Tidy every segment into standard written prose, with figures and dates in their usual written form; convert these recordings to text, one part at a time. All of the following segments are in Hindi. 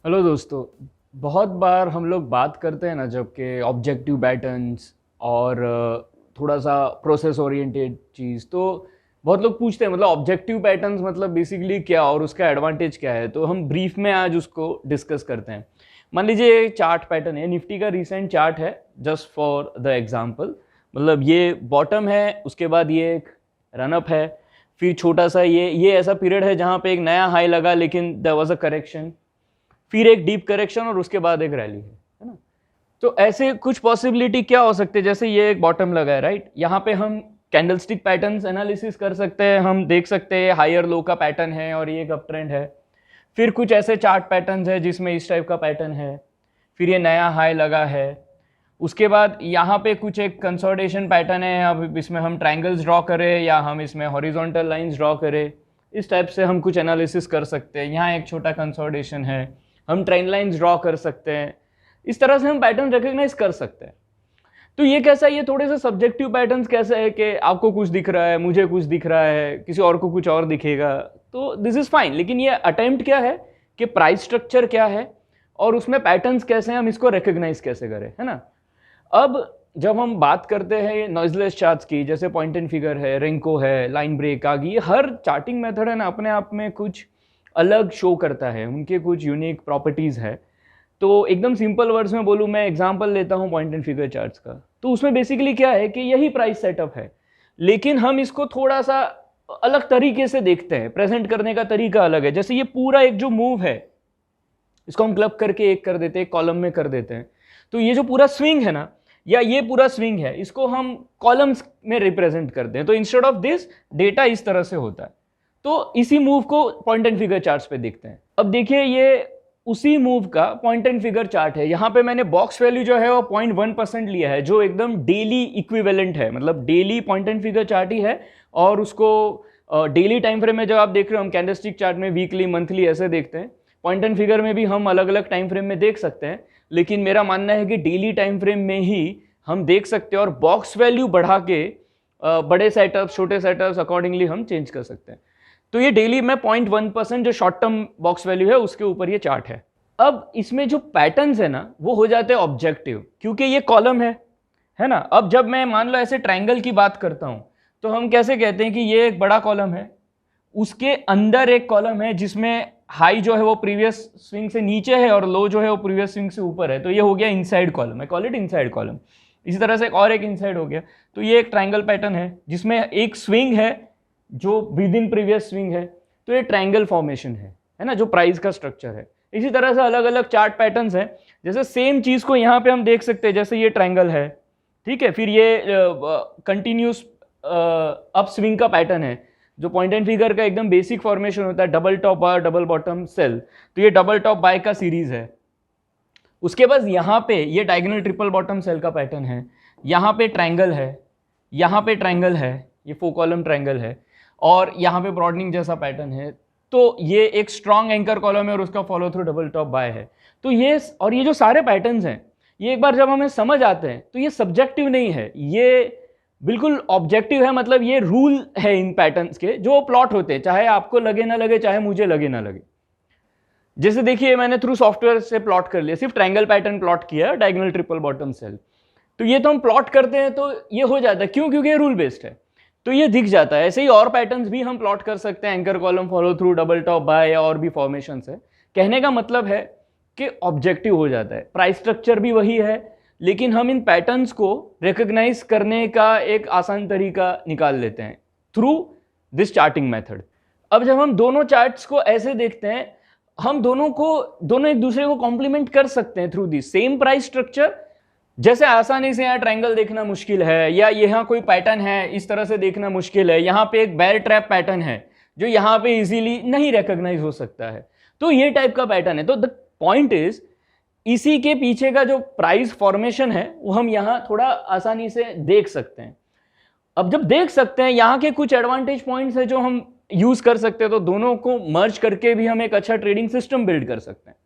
हेलो दोस्तों। बहुत बार हम लोग बात करते हैं ना जब कि ऑब्जेक्टिव पैटर्न्स और थोड़ा सा प्रोसेस ओरिएंटेड चीज़, तो बहुत लोग पूछते हैं मतलब ऑब्जेक्टिव पैटर्न्स मतलब बेसिकली क्या और उसका एडवांटेज क्या है। तो हम ब्रीफ में आज उसको डिस्कस करते हैं। मान लीजिए एक चार्ट पैटर्न है, निफ्टी का रिसेंट चार्ट है, जस्ट फॉर द एग्जांपल। मतलब ये बॉटम है, उसके बाद ये एक रनअप है, फिर छोटा सा ये ऐसा पीरियड है जहाँ पे एक नया हाई लगा लेकिन देयर वाज अ करेक्शन, फिर एक डीप करेक्शन और उसके बाद एक रैली है ना। तो ऐसे कुछ पॉसिबिलिटी क्या हो सकते हैं, जैसे ये एक बॉटम लगा है राइट, यहाँ पे हम कैंडलस्टिक पैटर्न्स एनालिसिस कर सकते हैं। हम देख सकते हैं हायर लो का पैटर्न है और ये एक अप ट्रेंड है। फिर कुछ ऐसे चार्ट पैटर्न्स है जिसमें इस टाइप का पैटर्न है, फिर ये नया हाई लगा है। उसके बाद यहाँ पे कुछ एक कंसोलिडेशन पैटर्न है, अब इसमें हम ट्रायंगल्स ड्रॉ करें या हम इसमें हॉरिजॉन्टल लाइंस ड्रॉ करें, इस टाइप से हम कुछ एनालिसिस कर सकते हैं। यहाँ एक छोटा कंसोलिडेशन है, हम ट्रेंड लाइंस ड्रॉ कर सकते हैं। इस तरह से हम पैटर्न रिकॉग्नाइज कर सकते हैं। तो ये कैसा है, ये थोड़े से सब्जेक्टिव पैटर्न्स कैसे है कि आपको कुछ दिख रहा है, मुझे कुछ दिख रहा है, किसी और को कुछ और दिखेगा, तो दिस इज फाइन। लेकिन ये अटेम्प्ट क्या है कि प्राइस स्ट्रक्चर क्या है और उसमें पैटर्न्स कैसे हैं, हम इसको रिकॉग्नाइज कैसे करें, है ना। अब जब हम बात करते हैं नॉइजलेस चार्ट्स की, जैसे पॉइंट एंड फिगर है, रिंको है, लाइन ब्रेक आ गई, हर चार्टिंग मेथड है ना अपने आप में कुछ अलग शो करता है, उनके कुछ यूनिक प्रॉपर्टीज़ है। तो एकदम सिंपल वर्ड्स में बोलूँ, मैं एग्जांपल लेता हूँ पॉइंट एंड फिगर चार्ट्स का, तो उसमें बेसिकली क्या है कि यही प्राइस सेटअप है, लेकिन हम इसको थोड़ा सा अलग तरीके से देखते हैं, प्रेजेंट करने का तरीका अलग है। जैसे ये पूरा एक जो मूव है, इसको हम क्लब करके एक कर देते हैं, एक कॉलम में कर देते हैं। तो ये जो पूरा स्विंग है ना, या ये पूरा स्विंग है, इसको हम कॉलम्स में रिप्रेजेंट करते हैं। तो इंस्टेड ऑफ दिस डेटा इस तरह से होता है। तो इसी मूव को पॉइंट एंड फिगर चार्ट्स पे देखते हैं। अब देखिए ये उसी मूव का पॉइंट एंड फिगर चार्ट है। यहाँ पे मैंने बॉक्स वैल्यू जो है वो 0.1% लिया है, जो एकदम डेली इक्विवेलेंट है, मतलब daily point and figure chart ही है। और उसको डेली टाइम फ्रेम में जब आप देख रहे हो, हम कैंडलस्टिक चार्ट में वीकली, मंथली ऐसे देखते हैं, पॉइंट एंड फिगर में भी हम अलग अलग टाइम फ्रेम में देख सकते हैं। लेकिन मेरा मानना है कि डेली टाइम फ्रेम में ही हम देख सकते हैं और बॉक्स वैल्यू बढ़ा के बड़े सेटअप्स, छोटे सेटअप्स अकॉर्डिंगली हम चेंज कर सकते हैं। तो ये डेली में 0.1% जो शॉर्ट टर्म बॉक्स वैल्यू है उसके ऊपर ये चार्ट है। अब इसमें जो पैटर्न्स है ना वो हो जाते हैं ऑब्जेक्टिव, क्योंकि ये कॉलम है ना। अब जब मैं मान लो ऐसे ट्रायंगल की बात करता हूं, तो हम कैसे कहते हैं कि ये एक बड़ा कॉलम है, उसके अंदर एक कॉलम है जिसमें हाई जो है वो प्रीवियस स्विंग से नीचे है और लो जो है वो प्रीवियस स्विंग से ऊपर है। तो ये हो गया inside column, I call it inside column. इसी तरह से और एक इनसाइड हो गया। तो ये एक ट्रायंगल पैटर्न है जिसमें एक स्विंग है जो विद इन प्रीवियस स्विंग है। तो ये ट्रायंगल फॉर्मेशन है ना, जो प्राइस का स्ट्रक्चर है। इसी तरह से अलग अलग चार्ट पैटर्न्स हैं। जैसे सेम चीज को यहाँ पे हम देख सकते हैं, जैसे ये ट्रायंगल है, ठीक है, फिर ये कंटिन्यूस अप स्विंग का पैटर्न है, जो पॉइंट एंड फिगर का एकदम बेसिक फॉर्मेशन होता है, double top bar, double bottom sell. तो ये डबल टॉप बाय का सीरीज है। उसके बाद यहाँ पे ये डायगोनल ट्रिपल बॉटम सेल का पैटर्न है, यहाँ पे ट्रायंगल है, यहाँ पे ट्रायंगल है, ये 4 कॉलम ट्रायंगल है, और यहाँ पे ब्रॉडनिंग जैसा पैटर्न है। तो ये एक स्ट्रॉन्ग एंकर कॉलम है और उसका follow through double top bye है। तो ये और ये जो सारे पैटर्न्स हैं, ये एक बार जब हमें समझ आते हैं तो ये सब्जेक्टिव नहीं है, ये बिल्कुल ऑब्जेक्टिव है। मतलब ये रूल है इन पैटर्न्स के जो प्लॉट होते हैं, चाहे आपको लगे ना लगे, चाहे मुझे लगे ना लगे। जैसे देखिए मैंने थ्रू सॉफ्टवेयर से प्लॉट कर लिया, सिर्फ ट्रायंगल पैटर्न प्लॉट किया, डायगोनल ट्रिपल बॉटम सेल। तो ये तो हम प्लॉट करते हैं तो ये हो जाता है, क्यों? क्योंकि ये रूल बेस्ड है, तो ये दिख जाता है। ऐसे ही और पैटर्न्स भी हम प्लॉट कर सकते हैं, anchor column, follow through, double top bye, और भी फॉर्मेशंस है। कहने का मतलब है कि ऑब्जेक्टिव हो जाता है, प्राइस स्ट्रक्चर भी वही है, लेकिन हम इन पैटर्न्स को रिकॉग्नाइज करने का एक आसान तरीका निकाल लेते हैं थ्रू दिस चार्टिंग मेथड। अब जब हम दोनों चार्ट्स को ऐसे देखते हैं, हम दोनों एक दूसरे को कॉम्प्लीमेंट कर सकते हैं through this same price structure. जैसे आसानी से यहाँ ट्रायंगल देखना मुश्किल है, या यहाँ कोई पैटर्न है इस तरह से देखना मुश्किल है, यहाँ पे एक बेयर ट्रैप पैटर्न है जो यहाँ पे इजीली नहीं रिकॉग्नाइज हो सकता है, तो ये टाइप का पैटर्न है। तो द पॉइंट इज, इसी के पीछे का जो प्राइस फॉर्मेशन है वो हम यहाँ थोड़ा आसानी से देख सकते हैं। अब जब देख सकते हैं, यहाँ के कुछ एडवांटेज पॉइंट्स है जो हम यूज कर सकते हैं, तो दोनों को मर्ज करके भी हम एक अच्छा ट्रेडिंग सिस्टम बिल्ड कर सकते हैं।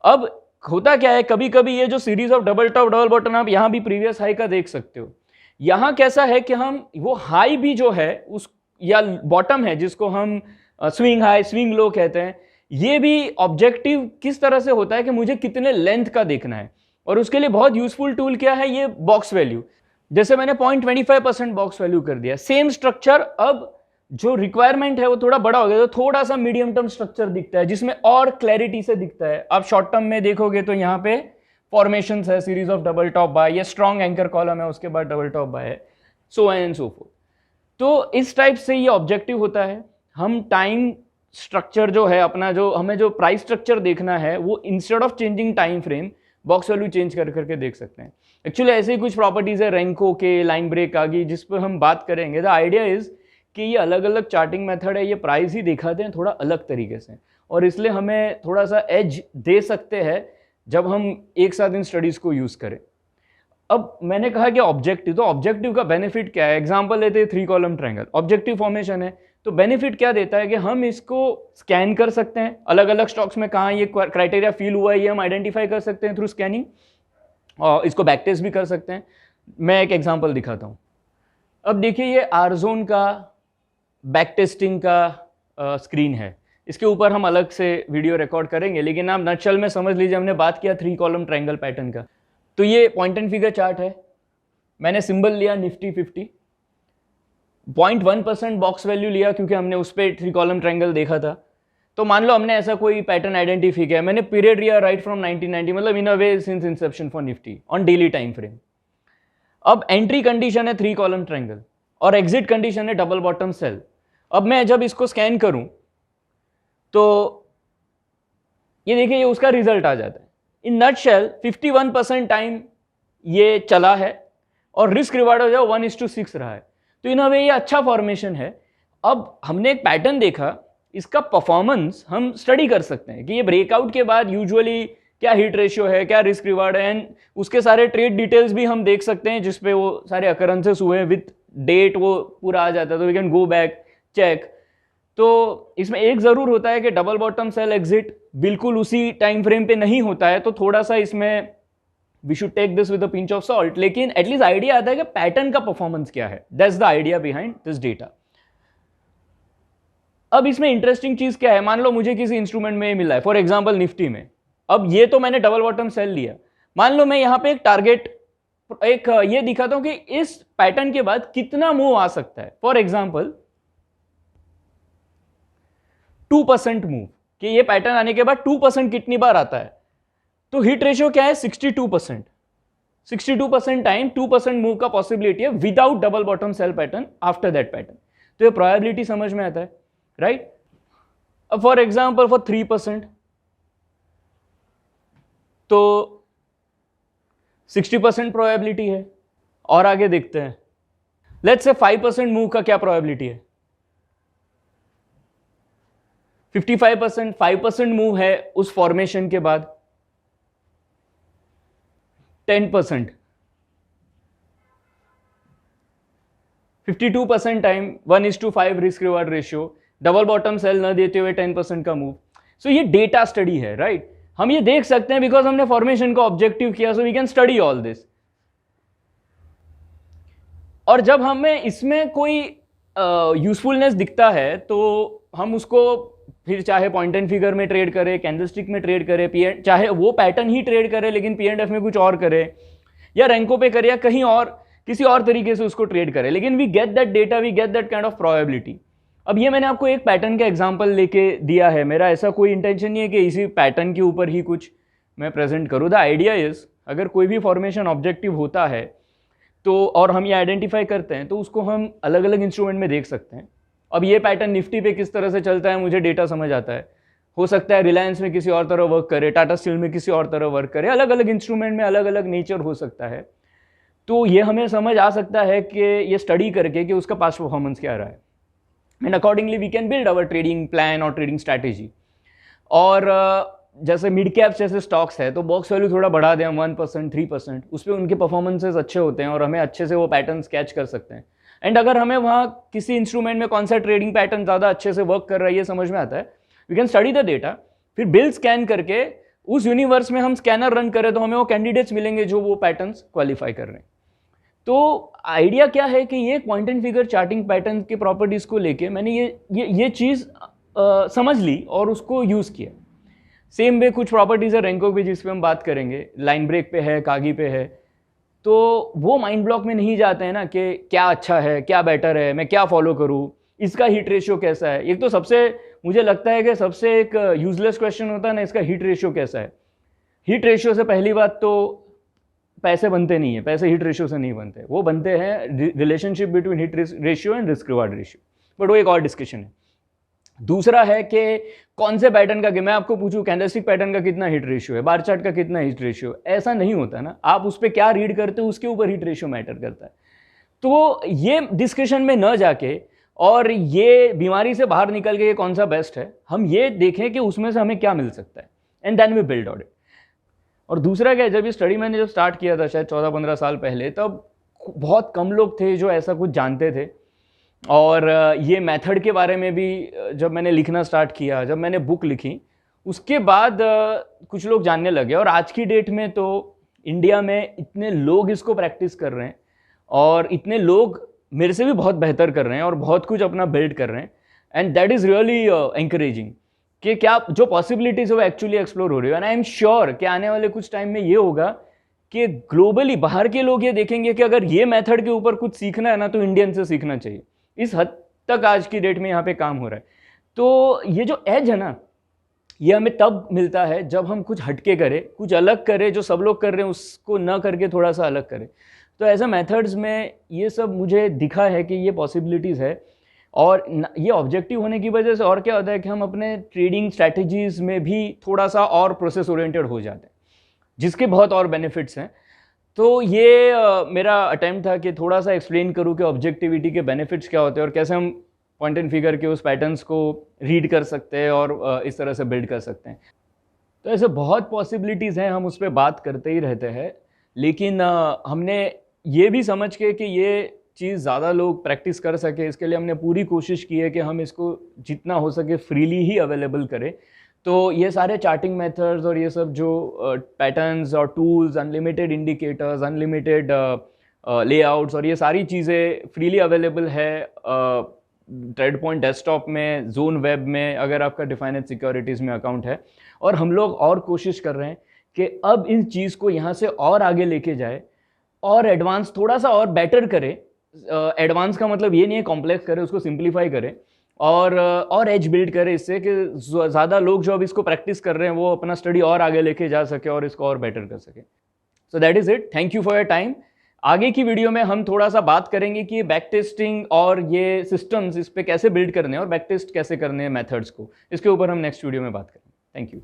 अब होता क्या है, कभी कभी ये जो series of double top double bottom, आप यहाँ भी प्रीवियस हाई का देख सकते हो। यहाँ कैसा है कि हम वो हाई भी जो है उस, या बॉटम है जिसको हम स्विंग हाई स्विंग लो कहते हैं, ये भी ऑब्जेक्टिव किस तरह से होता है कि मुझे कितने लेंथ का देखना है, और उसके लिए बहुत यूजफुल टूल क्या है, ये बॉक्स वैल्यू। जैसे मैंने 0.25% बॉक्स वैल्यू कर दिया, सेम स्ट्रक्चर, अब जो रिक्वायरमेंट है वो थोड़ा बड़ा हो गया, तो थोड़ा सा मीडियम टर्म स्ट्रक्चर दिखता है जिसमें और क्लैरिटी से दिखता है। आप शॉर्ट टर्म में देखोगे तो यहाँ पे फॉर्मेशंस है, series of double top bye, ये स्ट्रॉन्ग एंकर कॉलम है, उसके बाद डबल टॉप बाय है, so on and so fourth. तो इस टाइप से ये ऑब्जेक्टिव होता है। हम टाइम स्ट्रक्चर जो है अपना, जो हमें जो प्राइस स्ट्रक्चर देखना है, वो instead of changing time frame box value change कर करके देख सकते हैं। एक्चुअली ऐसे ही कुछ प्रॉपर्टीज है रेंको के, लाइन ब्रेक आ गई, जिस पर हम बात करेंगे। द आइडिया इज कि ये अलग अलग चार्टिंग मेथड है, ये प्राइस ही दिखाते हैं थोड़ा अलग तरीके से, और इसलिए हमें थोड़ा सा एज दे सकते हैं जब हम एक साथ इन स्टडीज को यूज करें। अब मैंने कहा कि ऑब्जेक्टिव, तो ऑब्जेक्टिव का बेनिफिट क्या है? एग्जांपल लेते हैं 3 कॉलम ट्रायंगल, ऑब्जेक्टिव फॉर्मेशन है, तो बेनिफिट क्या देता है कि हम इसको स्कैन कर सकते हैं, अलग अलग स्टॉक्स में कहाँ ये क्राइटेरिया फील हुआ है ये हम आइडेंटिफाई कर सकते हैं थ्रू स्कैनिंग, और इसको बैक टेस्ट भी कर सकते हैं। मैं एक एग्जांपल दिखाता हूँ। अब देखिए ये आरजोन का बैक टेस्टिंग का स्क्रीन है, इसके ऊपर हम अलग से वीडियो रिकॉर्ड करेंगे, लेकिन आप नटशल में समझ लीजिए हमने बात किया 3 कॉलम ट्रायंगल पैटर्न का। तो ये पॉइंट एंड फिगर चार्ट है, मैंने सिंबल लिया निफ्टी 50, 0.1% बॉक्स वैल्यू लिया क्योंकि हमने उस पर 3 कॉलम ट्रायंगल देखा था। तो मान लो हमने ऐसा कोई पैटर्न आइडेंटिफाई किया, मैंने पीरियड लिया राइट फ्रॉम 1990, मतलब in a way since inception for Nifty on daily time frame. अब एंट्री कंडीशन है 3 कॉलम ट्रायंगल और एग्जिट कंडीशन है डबल बॉटम सेल। अब मैं जब इसको स्कैन करूं तो ये देखिए ये उसका रिजल्ट आ जाता है। इन नटशेल 51% टाइम ये चला है और रिस्क रिवार्ड हो जाए 1:6 रहा है, तो इन अ वे ये अच्छा फॉर्मेशन है। अब हमने एक पैटर्न देखा, इसका परफॉर्मेंस हम स्टडी कर सकते हैं कि ये ब्रेकआउट के बाद यूजुअली क्या हिट रेशियो है, क्या रिस्क रिवार्ड है, एंड उसके सारे ट्रेड डिटेल्स भी हम देख सकते हैं जिसपे वो सारे अकरेंसेस हुए विथ डेट, वो पूरा आ जाता है, तो we can go back check. तो इसमें एक जरूर होता है कि डबल बॉटम सेल एग्जिट बिल्कुल उसी टाइम फ्रेम पे नहीं होता है, तो थोड़ा सा इसमें we should take this with a pinch of salt, लेकिन एटलीस्ट आइडिया आता है कि पैटर्न का परफॉर्मेंस क्या है। That's the idea behind this data. अब इसमें इंटरेस्टिंग चीज क्या है, मान लो मुझे किसी इंस्ट्रूमेंट में मिला है, फॉर एग्जांपल निफ्टी में। अब ये तो मैंने डबल बॉटम सेल लिया, मान लो मैं यहां पे एक टारगेट, एक ये दिखाता हूं कि इस पैटर्न के बाद कितना मूव आ सकता है। फॉर एग्जांपल 2% मूव, कि ये पैटर्न आने के बाद 2% कितनी बार आता है, तो हिट रेशियो क्या है 62%। 62% टाइम 2% मूव का पॉसिबिलिटी है without double bottom sell pattern after that pattern. तो ये प्रोबेबिलिटी समझ में आता है, राइट। अब फॉर एग्जांपल फॉर 3%, तो 60% प्रोबेबिलिटी है। और आगे देखते हैं, लेट्स से 5% मूव का क्या प्रोबेबिलिटी है, 55%। 5% मूव है उस फॉर्मेशन के बाद 10%, 52% time 1:5 risk reward ratio, double bottom sell न देते हुए 10% का मूव। सो ये डेटा स्टडी है, राइट। हम ये देख सकते हैं बिकॉज हमने फॉर्मेशन का ऑब्जेक्टिव किया, so we can study all this. और जब हमें इसमें कोई यूजफुलनेस दिखता है तो हम उसको फिर चाहे पॉइंट एंड फिगर में ट्रेड करे, कैंडलस्टिक में ट्रेड करे, चाहे वो पैटर्न ही ट्रेड करे लेकिन P&F में कुछ और करे, या रैंको पे करे, या कहीं और किसी और तरीके से उसको ट्रेड करे, लेकिन we get that data, we get that kind of probability. अब ये मैंने आपको एक पैटर्न का एग्जांपल लेके दिया है, मेरा ऐसा कोई इंटेंशन नहीं है कि इसी पैटर्न के ऊपर ही कुछ मैं प्रेजेंट करूँ। द आइडिया इज, अगर कोई भी फॉर्मेशन ऑब्जेक्टिव होता है तो, और हम ये आइडेंटिफाई करते हैं, तो उसको हम अलग अलग इंस्ट्रूमेंट में देख सकते हैं। अब ये पैटर्न निफ्टी पे किस तरह से चलता है मुझे डेटा समझ आता है, हो सकता है रिलायंस में किसी और तरह वर्क करे, टाटा स्टील में किसी और तरह वर्क करे, अलग अलग इंस्ट्रूमेंट में अलग अलग नेचर हो सकता है। तो ये हमें समझ आ सकता है कि ये स्टडी करके कि उसका पास्ट परफॉर्मेंस क्या रहा है, and accordingly we can build our trading plan और ट्रेडिंग स्ट्रैटेजी। और जैसे मिड कैप्स जैसे स्टॉक्स है तो बॉक्स वैल्यू थोड़ा बढ़ा दें 1%, 3%, उस पर उनके परफॉर्मेंसेस अच्छे होते हैं और हमें अच्छे से वो पैटर्न्स कैच कर सकते हैं। एंड अगर हमें वहाँ किसी इंस्ट्रूमेंट में कौन सा ट्रेडिंग पैटर्न ज़्यादा अच्छे से वर्क कर रहा है ये समझ में आता है, we can study the data, फिर बिल स्कैन करके उस यूनिवर्स में हम स्कैनर रन करें तो हमें वो कैंडिडेट्स मिलेंगे जो वो पैटर्न्स क्वालिफाई कर रहे हैं। तो आइडिया क्या है कि ये point and figure charting pattern की प्रॉपर्टीज को लेके मैंने ये चीज़ समझ ली और उसको यूज़ किया। सेम वे कुछ प्रॉपर्टीज़ है रेंको पे जिस पे हम बात करेंगे, लाइन ब्रेक पे है, कागी पे है, तो वो माइंड ब्लॉक में नहीं जाते हैं ना कि क्या अच्छा है, क्या बेटर है, मैं क्या फॉलो करूँ, इसका हीट रेशियो कैसा है। एक तो सबसे मुझे लगता है कि सबसे एक यूजलेस क्वेश्चन होता है ना, इसका हीट रेशियो कैसा है। हीट रेशियो से पहली बात तो पैसे बनते नहीं है, पैसे हीट रेशियो से नहीं बनते, वो बनते हैं relationship between heat ratio and risk reward ratio, but वो एक और डिस्कशन है। दूसरा है कि कौन से पैटर्न का, मैं आपको पूछूं कैंडलस्टिक पैटर्न का कितना हीट रेशियो है, बार चार्ट का कितना हीट रेशियो, ऐसा नहीं होता ना, आप उस पर क्या रीड करते हो उसके ऊपर हीट रेशियो मैटर करता है। तो ये डिस्कशन में न जाके और ये बीमारी से बाहर निकल के ये कौन सा बेस्ट है, हम ये देखें कि उसमें से हमें क्या मिल सकता है, and then we build on it. और दूसरा क्या है, जब ये स्टडी मैंने जब स्टार्ट किया था शायद 14-15 साल पहले, तब बहुत कम लोग थे जो ऐसा कुछ जानते थे। और ये मेथड के बारे में भी जब मैंने लिखना स्टार्ट किया, जब मैंने बुक लिखी, उसके बाद कुछ लोग जानने लगे। और आज की डेट में तो इंडिया में इतने लोग इसको प्रैक्टिस कर रहे हैं और इतने लोग मेरे से भी बहुत बेहतर कर रहे हैं और बहुत कुछ अपना बिल्ड कर रहे हैं, and that is really encouraging कि क्या जो पॉसिबिलिटीज है वो एक्चुअली एक्सप्लोर हो रही है। एंड आई एम श्योर कि आने वाले कुछ टाइम में ये होगा कि ग्लोबली बाहर के लोग ये देखेंगे कि अगर ये मेथड के ऊपर कुछ सीखना है ना तो इंडियन से सीखना चाहिए। इस हद तक आज की डेट में यहाँ पे काम हो रहा है। तो ये जो एज है ना, ये हमें तब मिलता है जब हम कुछ हटके करें, कुछ अलग करें, जो सब लोग कर रहे हैं उसको न करके थोड़ा सा अलग करें। तो ऐसा मेथड्स में ये सब मुझे दिखा है कि ये पॉसिबिलिटीज़ है। और ये ऑब्जेक्टिव होने की वजह से और क्या होता है कि हम अपने ट्रेडिंग स्ट्रैटेजीज में भी थोड़ा सा और प्रोसेस ओरिएंटेड हो जाते हैं, जिसके बहुत और बेनिफिट्स हैं। तो ये मेरा अटेम्प्ट था कि थोड़ा सा एक्सप्लेन करूँ कि ऑब्जेक्टिविटी के बेनिफिट्स क्या होते हैं और कैसे हम पॉइंट एंड फिगर के उस पैटर्न्स को रीड कर सकते हैं और इस तरह से बिल्ड कर सकते हैं। तो ऐसे बहुत पॉसिबिलिटीज़ हैं, हम उस पर बात करते ही रहते हैं, लेकिन हमने ये भी समझ के कि ये चीज़ ज़्यादा लोग प्रैक्टिस कर सके, इसके लिए हमने पूरी कोशिश की है कि हम इसको जितना हो सके फ्रीली ही अवेलेबल करें। तो ये सारे चार्टिंग मेथड्स और ये सब जो पैटर्न्स और tools, unlimited indicators, unlimited layouts और ये सारी चीज़ें फ्रीली अवेलेबल है ट्रेडपॉइंट डेस्कटॉप में, जोन वेब में, अगर आपका डिफाइनेड सिक्योरिटीज़ में अकाउंट है। और हम लोग और कोशिश कर रहे हैं कि अब इस चीज़ को यहाँ से और आगे लेके जाए और एडवांस थोड़ा सा और बेटर करें। एडवांस का मतलब ये नहीं है कॉम्प्लेक्स करें, उसको सिंप्लीफाई करें और एज बिल्ड करें, इससे कि ज़्यादा लोग जो अब इसको प्रैक्टिस कर रहे हैं वो अपना स्टडी और आगे लेके जा सके और इसको और बेटर कर सके। So that is it, thank you for your time. आगे की वीडियो में हम थोड़ा सा बात करेंगे कि बैक टेस्टिंग और ये सिस्टम्स इस पे कैसे बिल्ड करने हैं और बैक टेस्ट कैसे करने हैं मेथड्स को, इसके ऊपर हम नेक्स्ट वीडियो में बात करेंगे। Thank you.